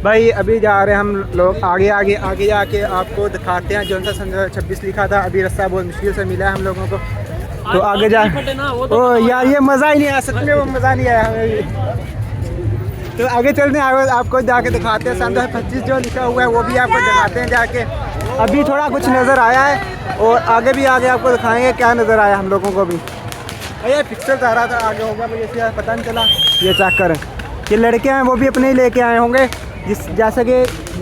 भाई अभी जा रहे हैं हम लोग आगे आगे आगे जाके आपको दिखाते हैं। जो सा 26 लिखा था, अभी रास्ता बहुत मुश्किल से मिला है हम लोगों को, तो आगे जा। ओ यार ये मज़ा ही नहीं आया, सच में वो मज़ा नहीं आया हमें भी। तो आगे चलते हैं, आपको जाके दिखाते हैं। 25 जो लिखा हुआ है वो भी आपको दिखाते हैं जाके। अभी थोड़ा कुछ नज़र आया है और आगे भी आगे आपको दिखाएंगे क्या नज़र आया हम लोगों को भी। ये पिक्चर आ रहा था, आगे होगा मुझे इसलिए पता नहीं चला। ये चेक करें, ये लड़के हैं वो भी अपने ही लेके आए होंगे, जैसे कि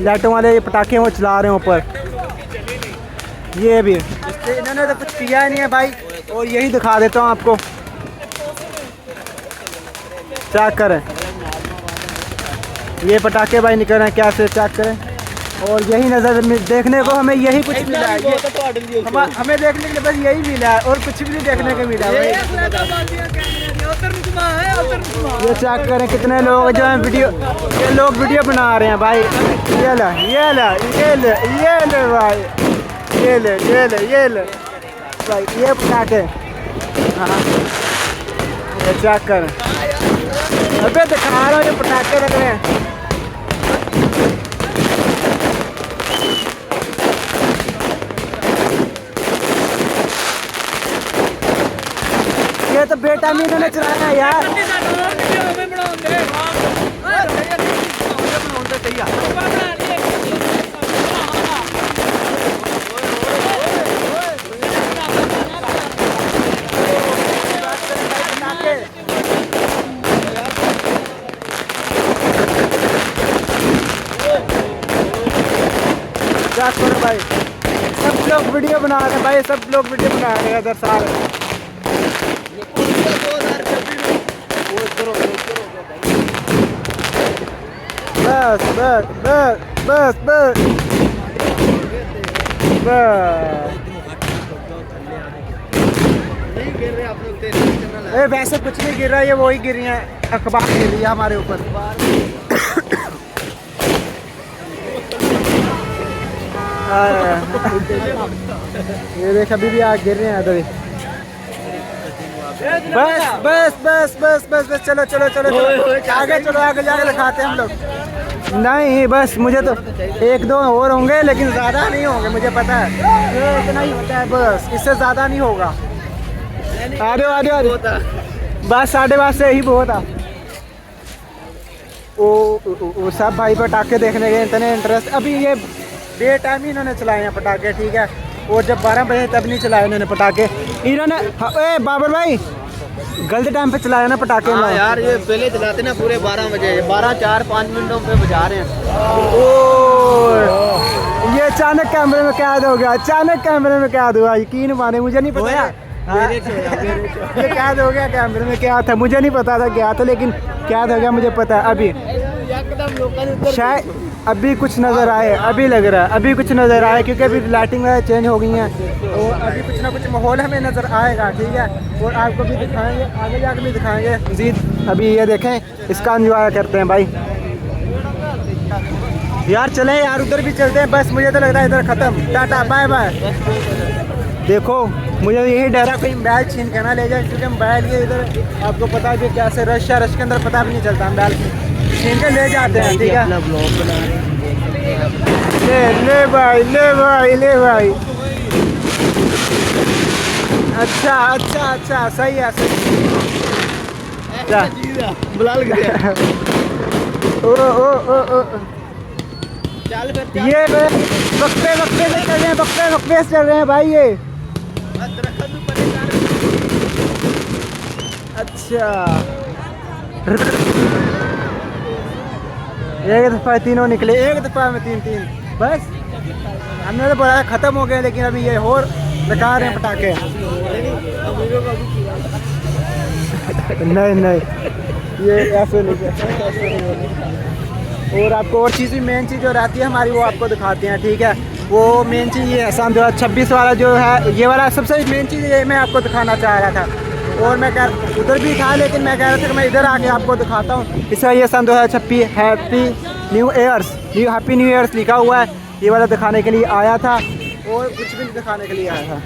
लाइटों वाले पटाखे वो चला रहे हैं ऊपर। ये भी इन्होंने तो कुछ किया ही नहीं है भाई, और यही दिखा देता हूँ आपको। चेक करें, ये पटाखे भाई निकल रहे हैं क्या से, चेक करें। और यही नज़र देखने को हमें यही कुछ मिला है, हमें देखने के लिए बस यही मिला है और कुछ भी नहीं देखने को मिला है। ये चेक करें कितने लोग जो हैं वीडियो, ये लोग वीडियो बना रहे हैं भाई। ये ले ये ले ये ले ये ले भाई, ये ले ये ले ये ले भाई, ये पटाखे। हाँ ये चेक करें, अबे दिखा रहा हूँ, ये पटाखे लग रहे हैं। ये तो बेटा नहीं इन्होंने चलाया यार। क्या करो भाई, सब लोग वीडियो बना रहे हैं भाई, सब लोग वीडियो बना रहे हैं इधर सारे। बस बस बस बस बस वैसे कुछ नहीं गिर रहा है, ये वही गिर रही है, अखबार गिर रही है हमारे ऊपर। ये देख अभी भी आग गिर रहे हैं इधर। बस बस बस बस बस बस चलो चलो चलो चलो आगे चलो, आगे जाके दिखाते हैं हम लोग। नहीं बस मुझे तो एक दो और होंगे, लेकिन ज़्यादा नहीं होंगे, मुझे पता है ये इतना ही होता है, बस इससे ज़्यादा नहीं होगा। आ जाओ बस 5:30 से ही बहुत है। वो सब भाई पटाखे देखने के इतने इंटरेस्ट, अभी ये बे टाइम ही इन्होंने चलाए हैं पटाखे, ठीक है। और जब 12 बजे तब नहीं चलाए इन्होंने पटाखे, इन्होंने। ए बाबर भाई गलत टाइम पे चलाया ना पटाखे। हाँ यार ये पहले चलाते ना पूरे 12 बजे, 12:04-5 मिनटों पे बजा रहे हैं। ओ ये अचानक कैमरे में कैद हो गया, अचानक कैमरे में कैद हुआ, यकीन माने मुझे नहीं पता। ये कैद हो गया कैमरे में, क्या था मुझे नहीं पता था क्या था, लेकिन कैद हो गया मुझे पता है। अभी शायद अभी कुछ नज़र आए, अभी लग रहा है अभी कुछ नज़र आए, क्योंकि अभी लाइटिंग चेंज हो गई हैं, तो अभी कुछ ना कुछ माहौल हमें नज़र आएगा, ठीक है। और आपको भी दिखाएंगे, आगे जाकर भी दिखाएंगे मज़ीद। अभी ये देखें, इसका एंजॉय करते हैं भाई। यार चलें यार, उधर भी चलते हैं, बस मुझे तो लग रहा है इधर ख़त्म, टाटा बाय बाय। देखो मुझे यही डर है कोई मोबाइल छीन के ना ले जाए, क्योंकि मोबाइल ये इधर आपको पता है कि कैसे रश है, रश के अंदर पता भी नहीं चलता, मोबाइल छीन के ले जाते हैं, ठीक है। ले भाई ले भाई ले भाई, अच्छा अच्छा अच्छा सही है, सही बुलाल गया। ओ ये वक्फे वक्फे से चल रहे हैं, वक्फे वक्फे से चल रहे हैं भाई ये। अच्छा एक दफ़ा तीनों निकले, एक दफ़ा में तीन बस। हमने तो बोला ख़त्म हो गए, लेकिन अभी ये और बेकार हैं पटाखे। नहीं ये ऐसे नहीं। और आपको और चीज़ भी, मेन चीज़ जो रहती है हमारी, वो आपको दिखाते हैं, ठीक है। वो मेन चीज़ ये सन 2026 वाला जो है, ये वाला सबसे मेन चीज़ ये मैं आपको दिखाना चाह रहा था। और मैं उधर भी था, लेकिन मैं कह रहा था कि मैं इधर आके आपको दिखाता हूँ। इसका ये सन 2026 हैप्पी न्यू ईयर्स लिखा हुआ है, ये वाला दिखाने के लिए आया था, और कुछ भी दिखाने के लिए आया था।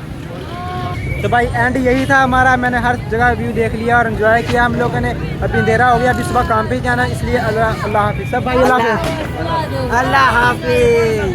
तो भाई एंड यही था हमारा, मैंने हर जगह व्यू देख लिया और एंजॉय किया हम लोगों ने। अभी अंधेरा हो गया, अभी सुबह काम पे जाना, इसलिए अल्लाह हाफिज़ सब भाई, अल्लाह हाफिज़। अल्लाह हाफिज।